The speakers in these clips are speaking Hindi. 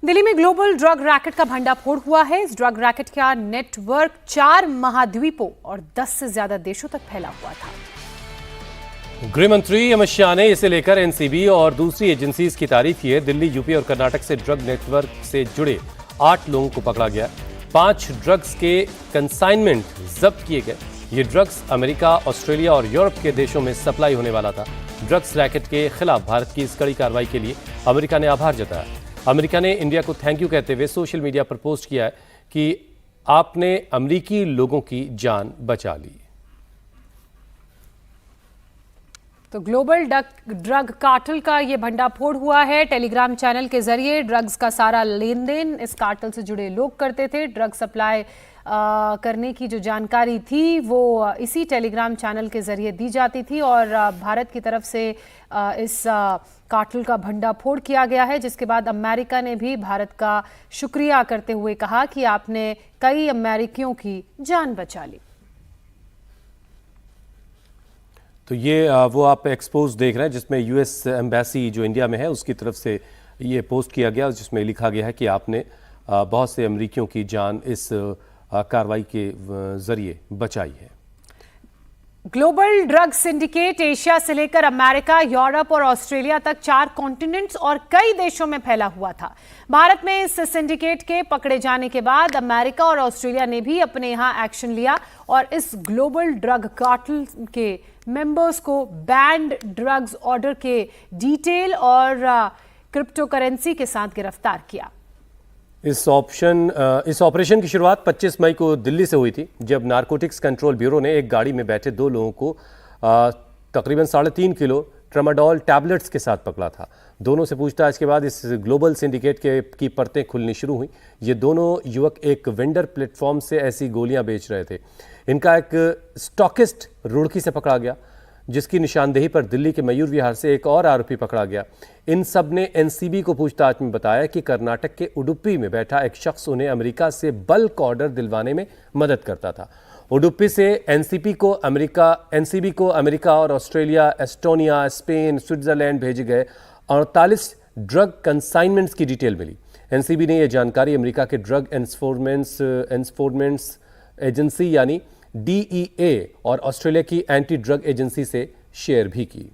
दिल्ली में ग्लोबल ड्रग रैकेट का भंडाफोड़ हुआ है। इस ड्रग रैकेट का नेटवर्क 4 महाद्वीपों और 10 से ज्यादा देशों तक फैला हुआ था। गृह मंत्री अमित शाह ने इसे लेकर एनसीबी और दूसरी एजेंसीज की तारीफ की है। दिल्ली, यूपी और कर्नाटक से ड्रग नेटवर्क से जुड़े 8 लोगों को पकड़ा गया। 5 ड्रग्स के कंसाइनमेंट जब्त किए गए। ये ड्रग्स अमेरिका, ऑस्ट्रेलिया और यूरोप के देशों में सप्लाई होने वाला था। ड्रग्स रैकेट के खिलाफ भारत की इस कड़ी कार्रवाई के लिए अमेरिका ने आभार जताया। अमेरिका ने इंडिया को थैंक यू कहते हुए सोशल मीडिया पर पोस्ट किया है कि आपने अमेरिकी लोगों की जान बचा ली। तो ग्लोबल ड्रग कार्टेल का ये भंडाफोड़ हुआ है। टेलीग्राम चैनल के जरिए ड्रग्स का सारा लेन देन इस कार्टेल से जुड़े लोग करते थे। ड्रग सप्लाई करने की जो जानकारी थी वो इसी टेलीग्राम चैनल के जरिए दी जाती थी और भारत की तरफ से इस कार्टेल का भंडाफोड़ किया गया है, जिसके बाद अमेरिका ने भी भारत का शुक्रिया करते हुए कहा कि आपने कई अमेरिकियों की जान बचा ली। तो ये वो आप एक्सपोज देख रहे हैं जिसमें यूएस एम्बेसी जो इंडिया में है उसकी तरफ से ये पोस्ट किया गया, जिसमें लिखा गया है कि आपने बहुत से अमेरिकियों की जान इस कार्रवाई के जरिए बचाई है। ग्लोबल ड्रग सिंडिकेट एशिया से लेकर अमेरिका, यूरोप और ऑस्ट्रेलिया तक 4 कॉन्टिनेंट्स और कई देशों में फैला हुआ था। भारत में इस सिंडिकेट के पकड़े जाने के बाद अमेरिका और ऑस्ट्रेलिया ने भी अपने यहां एक्शन लिया और इस ग्लोबल ड्रग कार्टेल के मेंबर्स को बैंड ड्रग्स ऑर्डर के डिटेल और क्रिप्टो करेंसी के साथ गिरफ्तार किया। इस ऑपरेशन की शुरुआत 25 मई को दिल्ली से हुई थी, जब नारकोटिक्स कंट्रोल ब्यूरो ने एक गाड़ी में बैठे 2 लोगों को तकरीबन 3.5 किलो ट्रामाडोल टैबलेट्स के साथ पकड़ा था। दोनों से पूछताछ के बाद इस ग्लोबल सिंडिकेट की परतें खुलनी शुरू हुई। ये दोनों युवक एक वेंडर प्लेटफॉर्म से ऐसी गोलियां बेच रहे थे। इनका एक स्टॉकिस्ट रुड़की से पकड़ा गया, जिसकी निशानदेही पर दिल्ली के मयूर विहार से एक और आरोपी पकड़ा गया। इन सब ने एनसीबी को पूछताछ में बताया कि कर्नाटक के उडुपी में बैठा एक शख्स उन्हें अमेरिका से बल्क ऑर्डर दिलवाने में मदद करता था। उडुपी से एनसीबी को अमेरिका और ऑस्ट्रेलिया, एस्टोनिया, स्पेन, स्विट्जरलैंड भेजे गए 48 ड्रग कंसाइनमेंट्स की डिटेल मिली। एनसीबी ने यह जानकारी अमेरिका के ड्रग एनफोर्समेंट एजेंसी यानी डीईए और ऑस्ट्रेलिया की एंटी ड्रग एजेंसी से शेयर भी की।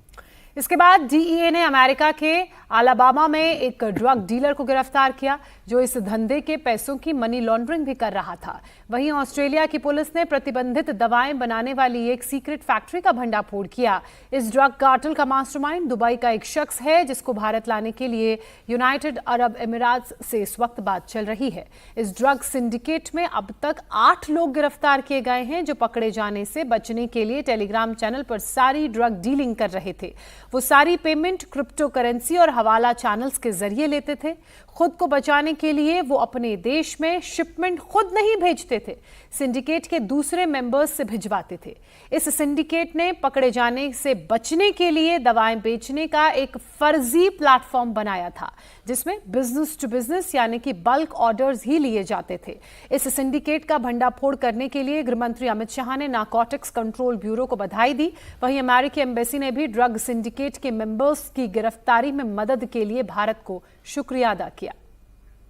इसके बाद डीईए ने अमेरिका के अलाबामा में एक ड्रग डीलर को गिरफ्तार किया जो इस धंधे के पैसों की मनी लॉन्ड्रिंग भी कर रहा था। वहीं ऑस्ट्रेलिया की पुलिस ने प्रतिबंधित दवाएं बनाने वाली एक सीक्रेट फैक्ट्री का भंडाफोड़ किया। इस ड्रग कार्टेल का मास्टरमाइंड दुबई का एक शख्स है, जिसको भारत लाने के लिए यूनाइटेड अरब अमीरात से इस वक्त बात चल रही है। इस ड्रग सिंडिकेट में अब तक 8 लोग गिरफ्तार किए गए हैं, जो पकड़े जाने से बचने के लिए टेलीग्राम चैनल पर सारी ड्रग डीलिंग कर रहे थे। वो सारी पेमेंट क्रिप्टो करेंसी और हवाला चैनल्स के जरिए लेते थे। खुद को बचाने के लिए वो अपने देश में शिपमेंट खुद नहीं भेजते थे, सिंडिकेट के दूसरे मेंबर्स से भिजवाते थे। इस सिंडिकेट ने पकड़े जाने से बचने के लिए दवाएं बेचने का एक फर्जी प्लेटफॉर्म बनाया था, जिसमें बिजनेस टू बिजनेस यानी कि बल्क ऑर्डर्स ही लिए जाते थे। इस सिंडिकेट का भंडाफोड़ करने के लिए गृहमंत्री अमित शाह ने नारकोटिक्स कंट्रोल ब्यूरो को बधाई दी। वहीं अमेरिकी एम्बेसी ने भी ड्रग सिंडिकेट के मेंबर्स की गिरफ्तारी में मदद के लिए भारत को शुक्रिया अदा किया।